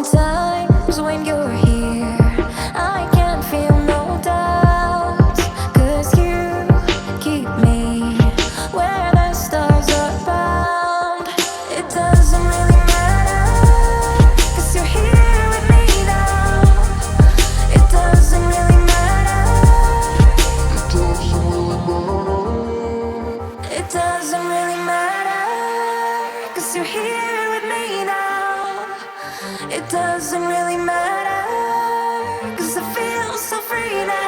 Sometimes when you're here, I can't feel no doubts, 'cause you keep me where the stars are bound. It doesn't really matter, 'cause you're here with me now. It doesn't really matter. It doesn't really matter. It doesn't really matter, 'cause you're here with me now. It doesn't really matter, 'cause I feel so free now.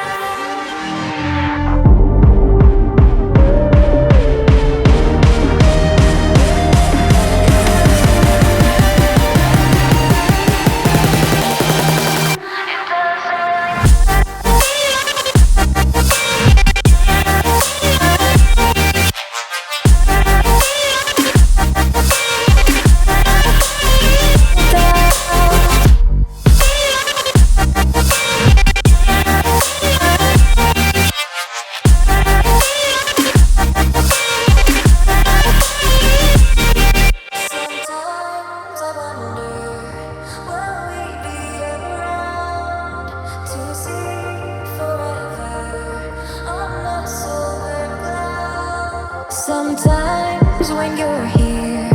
Sometimes when you're here,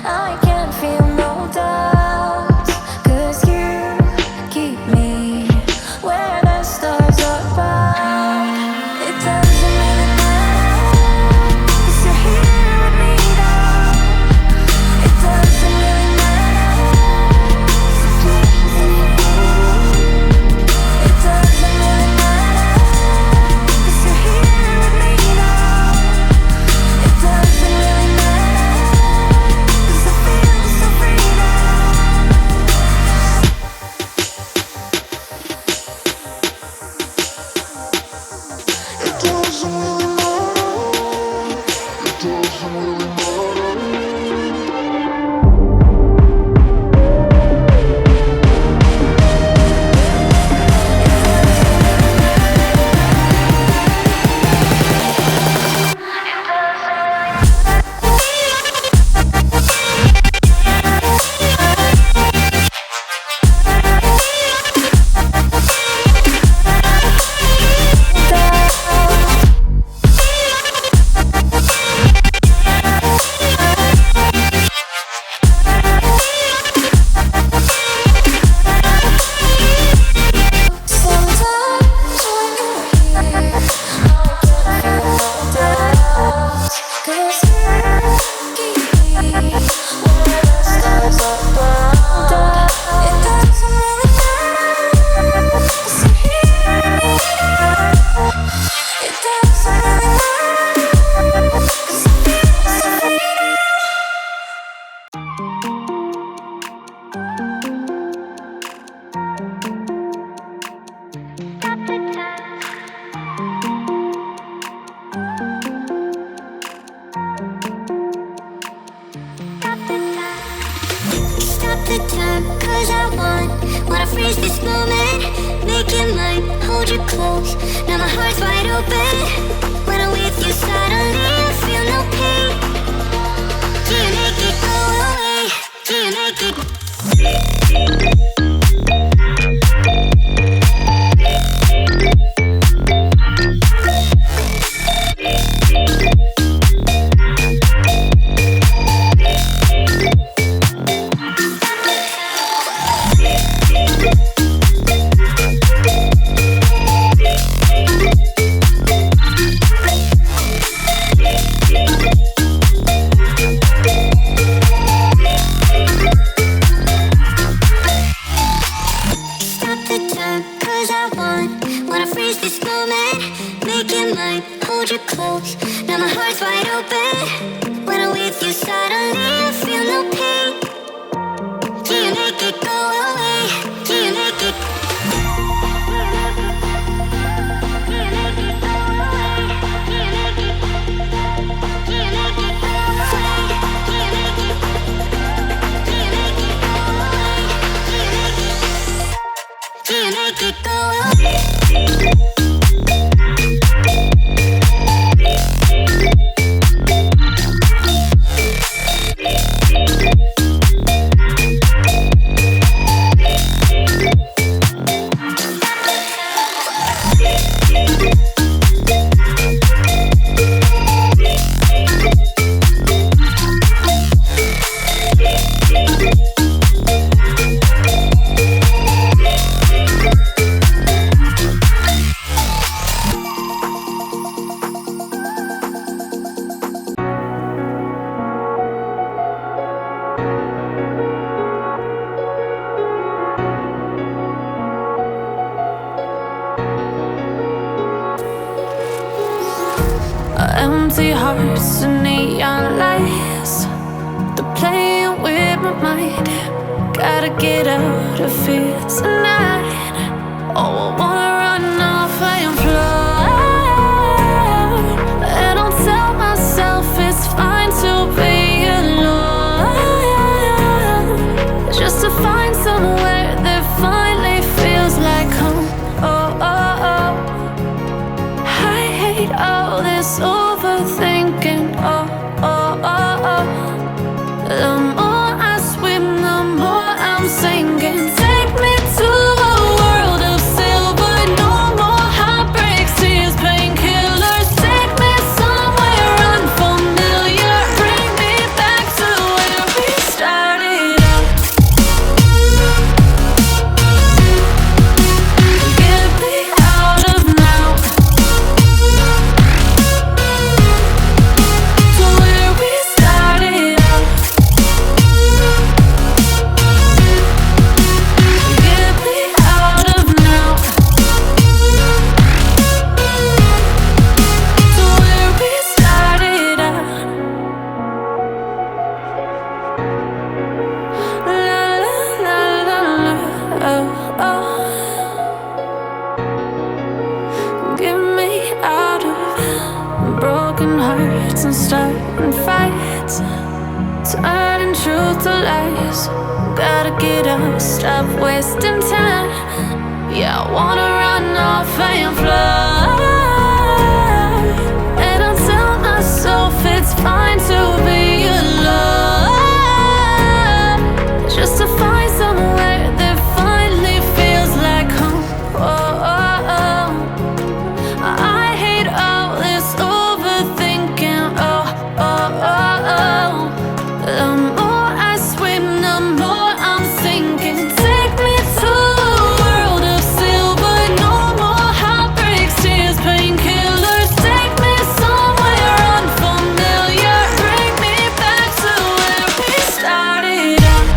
I can't feel no doubts, 'cause you keep me where the stars are bound. It doesn't really matter, 'cause you're here with me now. It doesn't really matter. It doesn't really matter, 'cause you're here with me now. It doesn't really matter, 'cause I feel so free now. It doesn't really matter. It doesn't really the time, 'cause I wanna freeze this moment, make it mine, hold you close. Now my heart's wide open. When I'm with you, suddenly I feel no pain. Do you make it go away? Do you make it? empty hearts and neon lights. They're playing with my mind. Gotta get out of here tonight. Oh, I wanna run off and fly. And I'll tell myself it's fine to be alone, just to find somewhere that finally feels like home. Oh, oh, oh. I hate all this overthinking. Oh, oh, oh, oh. The more I swim, the more I'm sinking. Take me to a world of silver. No more heartbreaks, tears, painkillers. Take me somewhere unfamiliar. Bring me back to where we started out. Get me out of now, to where we started out. Get me out of now, to where we started out. La la la la la, oh, oh. Get me out of broken hearts and starting fights, turning truth to lies. Gotta get up, stop wasting time. Yeah, I wanna run off and fly. And I'll tell myself it's fine to be alone, just to find somewhere that finally feels like home. Oh, oh, oh. I hate all this overthinking. Oh, oh, oh, oh. The more I swim, the more I'm sinking. Take me to a world of silver. No more heartbreaks, tears, painkillers. Take me somewhere unfamiliar. Bring me back to where we started out.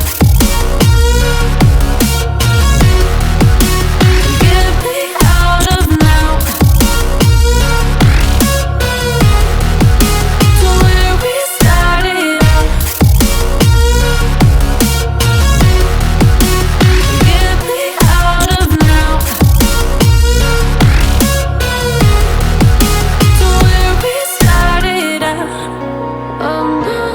Get me out of now, to where we started out. Get me out of now, to where we started out. Oh no,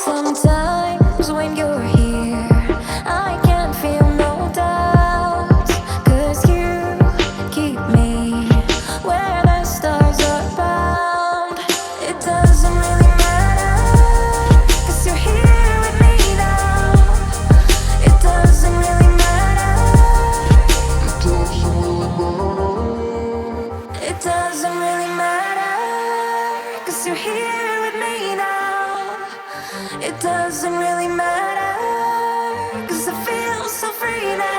sometimes when you're here, I can't feel no doubts, 'cause you keep me where the stars are bound. It doesn't really matter, 'cause you're here with me now. It doesn't really matter. It doesn't really matter, 'cause you're here with me now. It doesn't really matter, 'cause I feel so free now.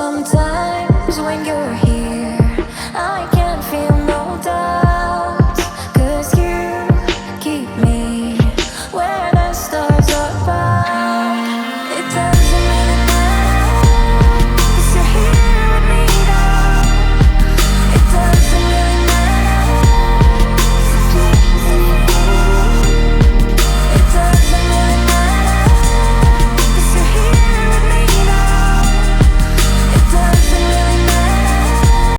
sometimes when you're here.